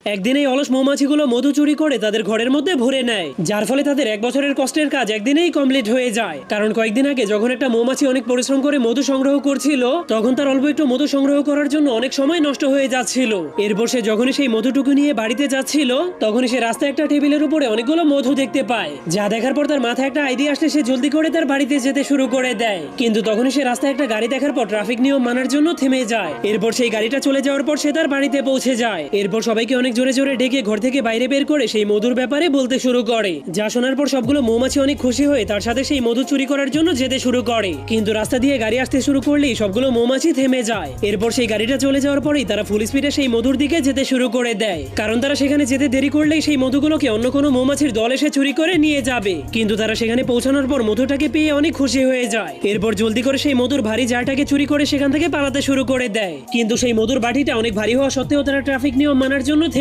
একদিন এই অলস মৌমাছিগুলো মধু চুরি করে তাদের ঘরের মধ্যে ভরে নেয়, যার ফলে তাদের 1 বছরের কষ্টের কাজ একদিনেই কমপ্লিট হয়ে যায়। কারণ কয়েকদিন আগে যখন একটা মৌমাছি অনেক পরিশ্রম করে মধু সংগ্রহ করছিল, তখন তার অল্প একটু মধু সংগ্রহ করার জন্য অনেক সময় নষ্ট হয়ে যাচ্ছিল। এরপর সে যখনই সেই মধুটুকু নিয়ে বাড়িতে যাচ্ছিল, তখনই সে রাস্তায় একটা টেবিলের উপরে অনেকগুলো মধু দেখতে পায়। যা দেখার পর তার মাথায় একটা আইডিয়া আসলে সে জলদি করে তার বাড়িতে যেতে শুরু করে দেয়। কিন্তু তখনই সে রাস্তায় একটা গাড়ি দেখার পর ট্রাফিক নিয়ম মানার জন্য থেমে যায়। এরপর সেই গাড়িটা চলে যাওয়ার পর সে তার বাড়িতে পৌঁছে যায়। এরপর সবাইকে অনেক জোরে জোরে ডেকে ঘর থেকে বাইরে বের করে সেই মধুর ব্যাপারে বলতে শুরু করে। যা শোনার পর সবগুলো মৌমাছি অনেক খুশি হয়ে তার সাথে সেই মধু চুরি করার জন্য যেতে শুরু করে। কিন্তু রাস্তা দিয়ে গাড়ি আসতে শুরু করলেই সবগুলো মৌমাছি থেমে যায়। এরপর সেই গাড়িটা চলে যাওয়ার পরেই তারা ফুল স্পিডে সেই মধুর দিকে যেতে শুরু করে দেয়, কারণ তারা সেখানে যেতে দেরি করলেই সেই মধুগুলোকে অন্য কোনো মৌমাছির দল এসে চুরি করে নিয়ে যাবে। কিন্তু তারা সেখানে পৌঁছানোর পর মধুটাকে পেয়ে অনেক খুশি হয়ে যায়। এরপর জলদি করে সেই মধুর ভারী জারটাকে চুরি করে সেখান থেকে পালাতে শুরু করে দেয়। কিন্তু সেই মধুর বাটিটা অনেক ভারী হওয়া সত্ত্বেও তারা ট্রাফিক নিয়ম মানার জন্য